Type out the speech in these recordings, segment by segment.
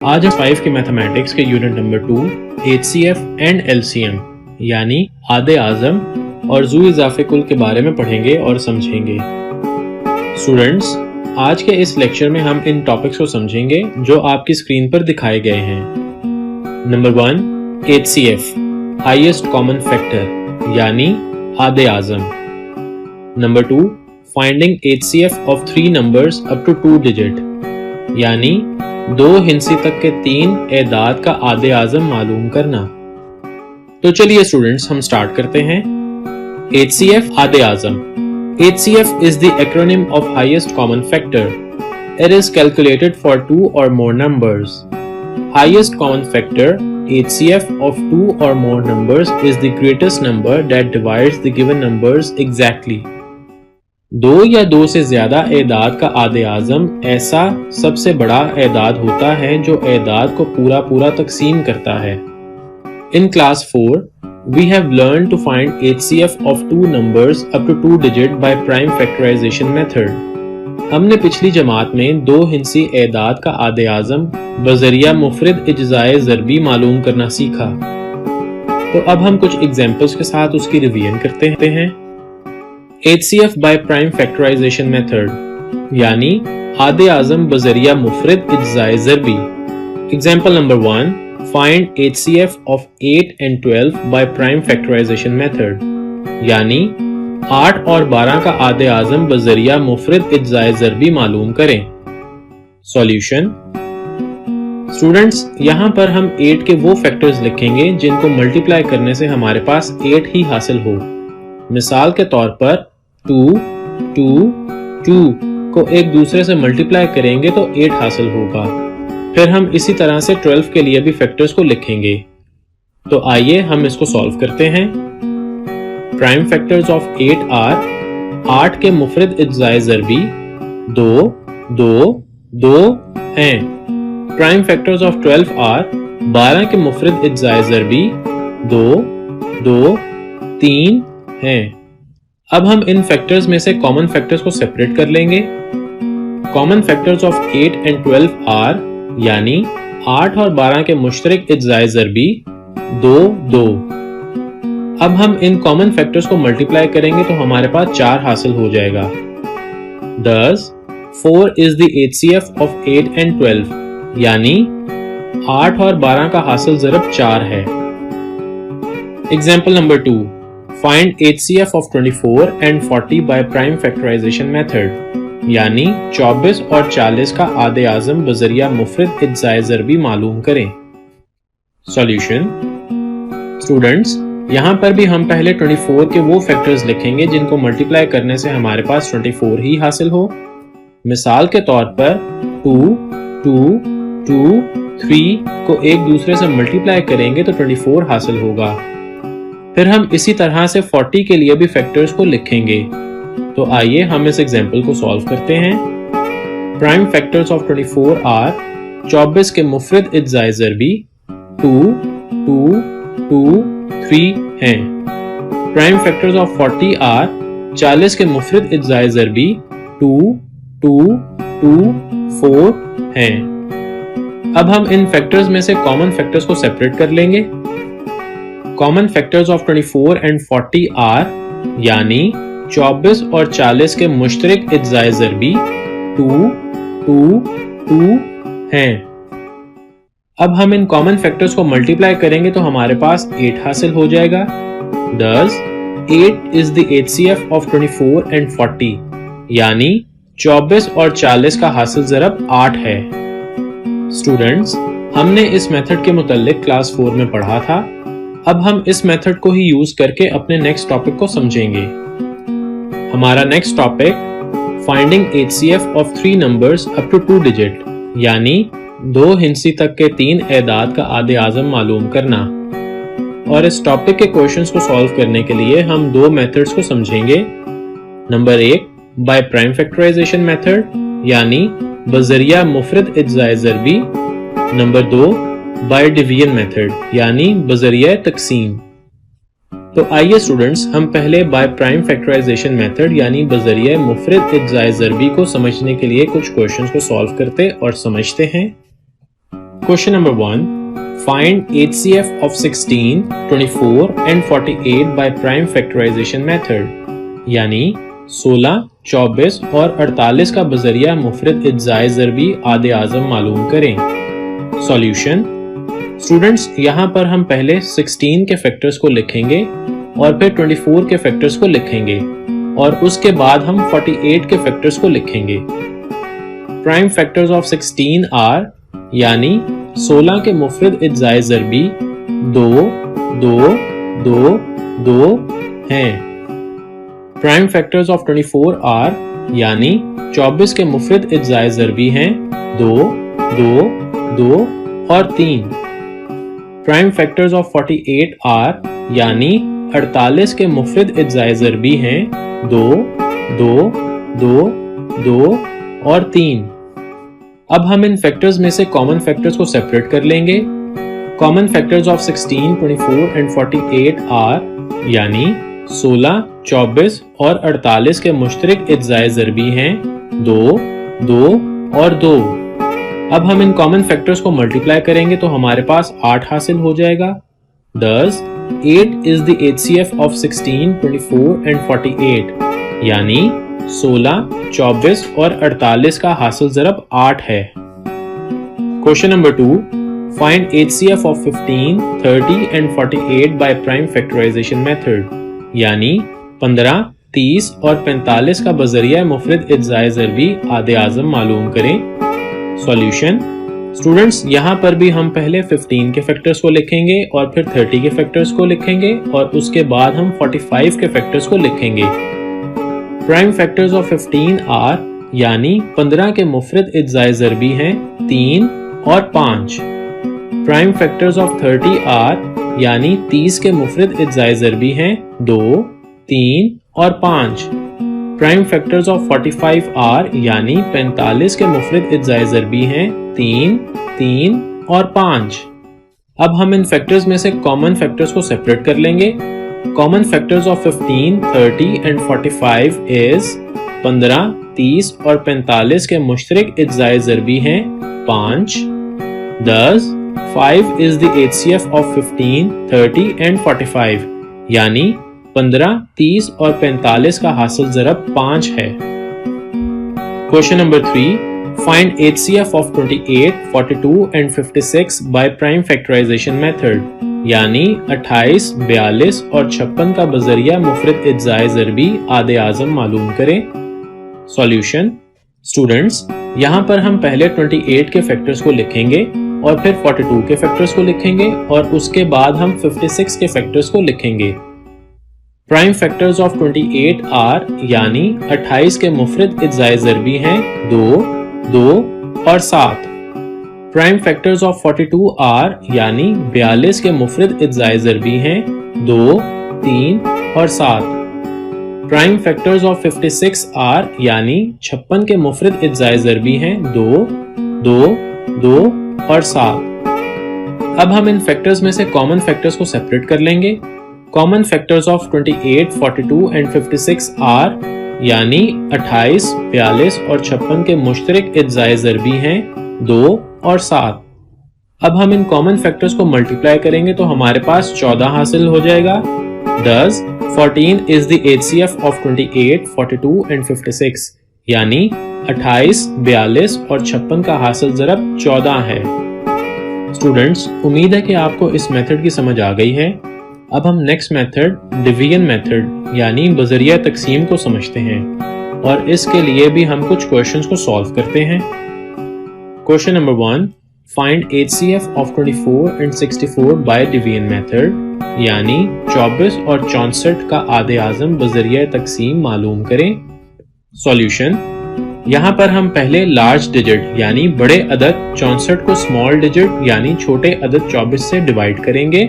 आज हम 5 के मैथमेटिक्स के unit number 2 HCF and LCM यानी आधे आज़म और ज़ू इज़ाफ़े कुल के बारे में पढ़ेंगे और समझेंगे। स्टूडेंट्स, आज के इस लेक्चर में हम इन टॉपिक्स को समझेंगे जो आपकी स्क्रीन पर दिखाए गए हैं। Number 1 HCF highest common factor यानी आधे आज़म। Number 2 finding HCF of 3 numbers up to 2 digit यानी 2 हिंसी तक के 3 एदाद का आधे आज़म मालूम करना। तो चलिए स्टूडेंट्स, हम स्टार्ट करते हैं। HCF आधे आज़म। HCF is the acronym of highest common factor. It is calculated for 2 or more numbers. Highest common factor HCF of 2 or more numbers is the greatest number that divides the given numbers exactly. 2 या 2 से ज्यादा एदाद का आधे आज़म ऐसा सबसे बड़ा एदाद होता है जो एदाद को पूरा पूरा तकसीम करता है। In class 4, we have learned to find HCF of 2 numbers up to 2 digit by prime factorization method. हमने पिछली जमात में 2 हिंसी एदाद का आधे आज़म बजरिया मुफरिद इज्जाए ज़रबी मालूम करना सीखा। तो अब हम कुछ एग्जाम्पल्स के साथ उसकी रिवीजन करते हैं। HCF by prime factorization method यानी आधे आज़म बजरिया मुफरिद इज्जाए ज़रबी। Example number 1, find HCF of 8 and 12 by prime factorization method यानी 8 और 12 का आधे आज़म बजरिया मुफरिद इज्जाए ज़रबी मालूम करें। सॉल्यूशन। स्टूडेंट्स, यहाँ पर हम 8 के वो फैक्टर्स लिखेंगे जिनको मल्टीप्लाई करने से हमारे पास 8 ही हासिल हो। मिसाल के तौर पर 2, 2, 2 को एक दूसरे से मल्टीप्लाई करेंगे तो 8 हासिल होगा। फिर हम इसी तरह से 12 के लिए भी फैक्टर्स को लिखेंगे। तो आइए हम इसको सॉल्व करते हैं। प्राइम फैक्टर्स ऑफ 8 आर 8 के मुफरिद इज्जाए ज़रबी 2, 2, 2 हैं। प्राइम फैक्टर्स ऑफ 12 आर 12 के मुफरिद इज्जाए ज़रबी 2, 2, 3 हैं। अब हम इन फैक्टर्स में से कॉमन फैक्टर्स को सेपरेट कर लेंगे। Common factors of 8 and 12 are यानी 8 और 12 के मुश्तरक इज्जाए ज़रबी 2, 2। अब हम इन कॉमन फैक्टर्स को मल्टीप्लाई करेंगे तो हमारे पास 4 हासिल हो जाएगा। Thus, 4 is the HCF of 8 and 12 यानी 8 और 12 का हासिल ज़रब 4 है। Example number 2, find HCF of 24 and 40 by prime factorization method यानी 24 और 40 का आधे आज़म बजरिया मुफरिद इज्जाए ज़रबी मालूम करें। सॉल्यूशन। स्टूडेंट्स, यहाँ पर भी हम पहले 24 के वो फैक्टर्स लिखेंगे जिनको मल्टीप्लाई करने से हमारे पास 24 ही हासिल हो। मिसाल के तौर पर 2, 2, 2, 3 को एक दूसरे से मल्टीप्लाई करेंगे तो 24 हासिल होगा। फिर हम इसी तरह से 40 के लिए भी फैक्टर्स को लिखेंगे। तो आइए हम इस एग्जाम्पल को सॉल्व करते हैं। प्राइम फैक्टर्स ऑफ 24 आर 24 के मुफरिद इज्जाए ज़रबी 2, 2, 2, 3 हैं। प्राइम फैक्टर्स ऑफ 40 आर 40 के मुफरिद इज्जाए ज़रबी 2, 2, 2, 4 हैं। अब हम इन फैक्टर्स में से कॉमन फैक्टर्स को सेपरेट कर लेंगे। Common factors of 24 and 40 are यानी 24 और 40 के मुश्तरक इज्जाए ज़रबी 2, 2, 2 हैं। अब हम इन कॉमन फैक्टर्स को मल्टीप्लाई करेंगे तो हमारे पास 8 हासिल हो जाएगा। Thus, 8 is the HCF of 24 and 40 यानी 24 और 40 का हासिल ज़रब 8 है। स्टूडेंट्स, हमने इस मेथड के मुताल्लिक क्लास 4 में पढ़ा था। अब हम इस मेथड को ही यूज करके अपने नेक्स्ट टॉपिक को समझेंगे। हमारा next topic finding HCF of 3 numbers up to 2 digit यानी 2 हिंसी तक के 3 एदाद का आधे आज़म मालूम करना। और इस टॉपिक के क्वेश्चंस को सॉल्व करने के लिए हम 2 मेथड्स को समझेंगे। Number 1 by prime factorization method यानी बजरिया मुफरिद इज्जाए ज़रबी। नंबर 2 बाय डिवीजन मेथड यानी बजरिया तकसीम। तो आइए स्टूडेंट्स, हम पहले बाय प्राइम फैक्टराइजेशन मेथड यानी बजरिया मुफरिद इज्जाए ज़रबी को समझने के लिए कुछ क्वेश्चंस को सॉल्व करते और समझते हैं। Question number 1. Find HCF of 16, 24 and 48 by prime factorization method. यानी 16, 24 और 48 का बजरिया मुफरद इज्जाए ज़रबी आदे आज़म मालूम करें। सॉल्यूशन। स्टूडेंट्स, यहाँ पर हम पहले 16 के फैक्टर्स को लिखेंगे और फिर 24 के फैक्टर्स को लिखेंगे और उसके बाद हम 48 के फैक्टर्स को लिखेंगे। प्राइम फैक्टर्स ऑफ 16 आर यानी 16 के मुफरद इज्जाए ज़रबी 2, 2, 2, 2 हैं। प्राइम फैक्टर्स ऑफ 24 आर यानी 24 के मुफरद इज्जाए ज़रबी हैं 2, 2, 2 और 3। प्राइम फैक्टर्स ऑफ 48 आर यानी 48 के मुफरद इज्जाए ज़रबी हैं 2, 2, 2, 2 और 3। अब हम इन फैक्टर्स में से कॉमन फैक्टर्स को सेपरेट कर लेंगे। Common factors of 16, 24 and 48 are यानी 16, 24 और 48 के मुश्तरक इज्जाए ज़रबी हैं 2, 2 और 2। अब हम इन कॉमन फैक्टर्स को मल्टीप्लाई करेंगे तो हमारे पास 8 हासिल हो जाएगा। Thus, 8 is the HCF of 16, 24 and 48 यानी 16, 24 और 48 का हासिल ज़रब 8 है। Question number 2. Find HCF of 15, 30 and 48 by prime factorization method यानी 15, 30 और 45 का बजरिया मुफरद इज्जाए ज़रबी आदे आज़म मालूम करें। सॉल्यूशन। स्टूडेंट्स, यहाँ पर भी हम पहले 15 के फैक्टर्स को लिखेंगे और फिर 30 के फैक्टर्स को लिखेंगे और उसके बाद हम 45 के फैक्टर्स को लिखेंगे। प्राइम फैक्टर्स ऑफ 15 आर यानी 15 के मुफरद इज्जाए ज़रबी हैं 3 और 5। प्राइम फैक्टर्स ऑफ 30 आर यानी 30 के मुफरद इज्जाए ज़रबी हैं 2, 3 और 5। प्राइम फैक्टर्स ऑफ 45 आर यानी 45 के मुफरद इज्जाए ज़रबी हैं 3, 3 और 5। अब हम इन फैक्टर्स में से कॉमन फैक्टर्स को सेपरेट कर लेंगे। Common factors of 15, 30 and 45 is 15, 30 और 45 के मुश्तरक इज्जाए ज़रबी हैं 5। Thus, 5 is the HCF of 15, 30 and 45 यानी 15, 30 और 45 का हासिल ज़रब 5 है। Question number 3. Find HCF of 28, 42 and 56 by prime factorization method यानी 28, 42 और 56 का बजरिया मुफरद इज्जाए ज़रबी आदे आज़म मालूम करें। सॉल्यूशन। स्टूडेंट्स, यहाँ पर हम पहले 28 के फैक्टर्स को लिखेंगे और फिर 42 के फैक्टर्स को लिखेंगे और उसके बाद हम 56 के फैक्टर्स को लिखेंगे। प्राइम फैक्टर्स ऑफ 28 आर यानी 28 के मुफरद इज्जाए ज़रबी हैं 2, 2 और 7। प्राइम फैक्टर्स ऑफ 42 आर यानी 42 के मुफरद इज्जाए ज़रबी हैं 2, 3 और 7। प्राइम फैक्टर्स ऑफ 56 आर यानी 56 के मुफरद इज्जाए ज़रबी हैं 2, 2, 2 और 7। अब हम इन फैक्टर्स में से कॉमन फैक्टर्स को सेपरेट कर लेंगे। Common factors of 28, 42 and 56 are यानी 28, 42 और 56 के मुश्तरक इज्जाए ज़रबी हैं 2 और 7। अब हम इन कॉमन फैक्टर्स को मल्टीप्लाई करेंगे तो हमारे पास 14 हासिल हो जाएगा। Thus, 14 is the HCF of 28, 42 and 56 यानी 28, 42 और 56 का हासिल ज़रब 14 है। स्टूडेंट्स, उम्मीद है कि आपको इस मेथड की समझ आ गई है। अब हम नेक्स्ट मेथड डिवीजन मेथड यानी बजरिया तकसीम को समझते हैं और इसके लिए भी हम कुछ क्वेश्चंस को सॉल्व करते हैं। Question number 1. Find HCF of 24 and 64 bye division method यानी 24 और 64 का आदे आज़म बजरिया तकसीम मालूम करें। सॉल्यूशन। यहाँ पर हम पहले लार्ज डिजिट यानी बड़े अदद 64 को स्मॉल डिजिट यानी छोटे अदद 24 से डिवाइड करेंगे।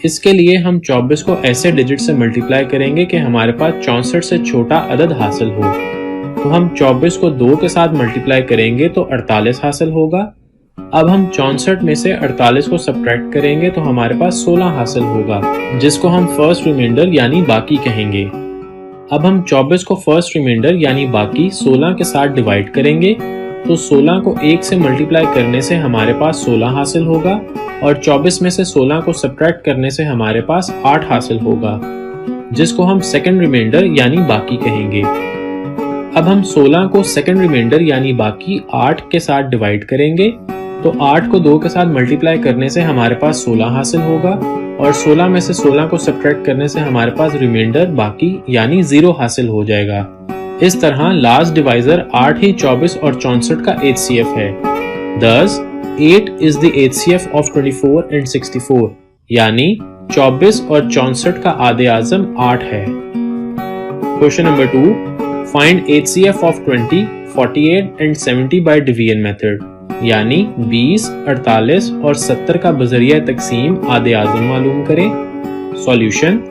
इसके लिए हम 24 को ऐसे डिजिट से मल्टीप्लाई करेंगे कि हमारे पास 64 से छोटा अदद हासिल हो। तो हम 24 को 2 के साथ मल्टीप्लाई करेंगे तो 48 हासिल होगा। अब हम 64 में से 48 को सब्ट्रैक्ट करेंगे तो हमारे पास 16 हासिल होगा, जिसको हम फर्स्ट रिमाइंडर यानी बाकी कहेंगे। अब हम 24 को फर्स्ट रिमाइंडर यानी बाकी 16 के साथ डिवाइड करेंगे तो 16 को 1 से मल्टीप्लाई करने से हमारे पास 16 हासिल होगा और 24 में से 16 को सब्ट्रैक्ट करने से हमारे पास 8 हासिल होगा, जिसको हम सेकंड रिमाइंडर यानी बाकी कहेंगे। अब हम 16 को सेकंड रिमाइंडर यानी बाकी 8 के साथ डिवाइड करेंगे, तो 8 को 2 के साथ मल्टीप्लाई करने से हमारे पास 16 हासिल होगा और 16 में से 16 को सब्ट्रैक्ट करने से हमारे पास रिमाइंडर बाकी यानी 0 हासिल हो जाएगा। इस तरह लास्ट डिवाइजर 8 ही 24 और 64 का HCF है। Thus, 8 is the HCF of 24 and 64, यानी 24 और 64 का आधे आज़म 8 है। Question number 2, find HCF of 20, 48 and 70 by division method, यानी 20, 48 और 70 का बजरिया तकसीम आधे आज़म मालूम करें। सॉल्यूशन।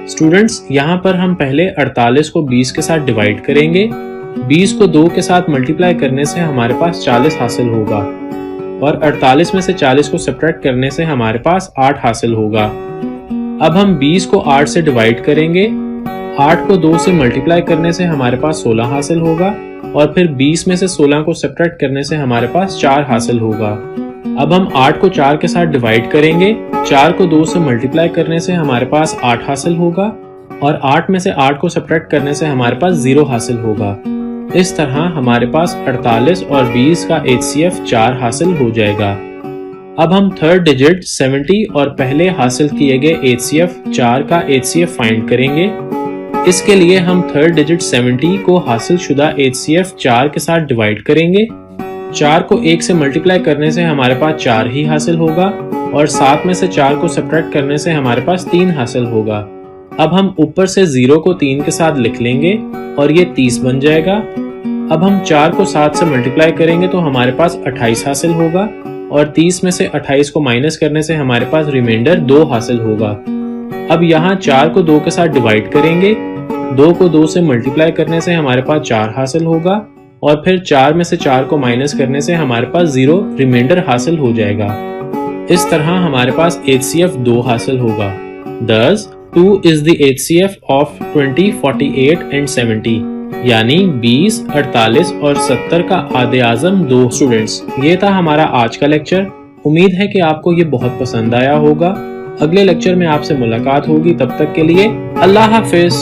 स्टूडेंट्स, यहाँ पर हम पहले 48 को 20 के साथ डिवाइड करेंगे। 20 को 2 के साथ मल्टीप्लाई करने से हमारे पास 40 हासिल होगा और 48 में से 40 को सब्ट्रैक्ट करने से हमारे पास 8 हासिल होगा। अब हम 20 को 8 से डिवाइड करेंगे। 8 को 2 से मल्टीप्लाई करने से हमारे पास 16 हासिल होगा और फिर 20 में से 16 को सब्ट्रैक्ट करने से हमारे पास 4 हासिल होगा। अब हम 8 को 4 के साथ डिवाइड करेंगे। 4 को 2 से मल्टीप्लाई करने से हमारे पास 8 हासिल होगा और 8 में से 8 को सब्ट्रैक्ट करने से हमारे पास 0 हासिल होगा। इस तरह हमारे पास 48 और 20 का HCF 4 हासिल हो जाएगा। अब हम थर्ड डिजिट 70 और पहले हासिल किए गए HCF 4 का HCF फाइंड करेंगे। इसके लिए हम थर्ड डिजिट 70 को हासिल शुदा HCF 4 के साथ डिवाइड करेंगे। 4 को 1 से मल्टीप्लाई करने से हमारे पास 4 ही हासिल होगा और 7 में से 4 को सब्ट्रैक्ट करने से हमारे पास 3 हासिल होगा। अब हम ऊपर से 0 को 3 के साथ लिख लेंगे और ये 30 बन जाएगा। अब हम 4 को 7 से मल्टीप्लाई करेंगे तो हमारे पास 28 हासिल होगा और 30 में से 28 को माइनस करने से हमारे पास रिमाइंडर 2 हासिल होगा। अब यहाँ 4 को 2 के साथ डिवाइड करेंगे। 2 को 2 से मल्टीप्लाई करने से हमारे पास 4 हासिल होगा और फिर 4 में से 4 को माइनस करने से हमारे पास 0 रिमाइंडर हासिल हो जाएगा। इस तरह हमारे पास HCF 2 हासिल होगा। Thus, 2 is the HCF of 20, 48 and 70, यानी 20, 48 और 70 का आधे आज़म 2। स्टूडेंट्स, ये था हमारा आज का लेक्चर। उम्मीद है कि आपको ये बहुत पसंद आया होगा। अगले लेक्चर में आपसे मुलाकात होगी। तब तक के लिए अल्लाह हाफिज।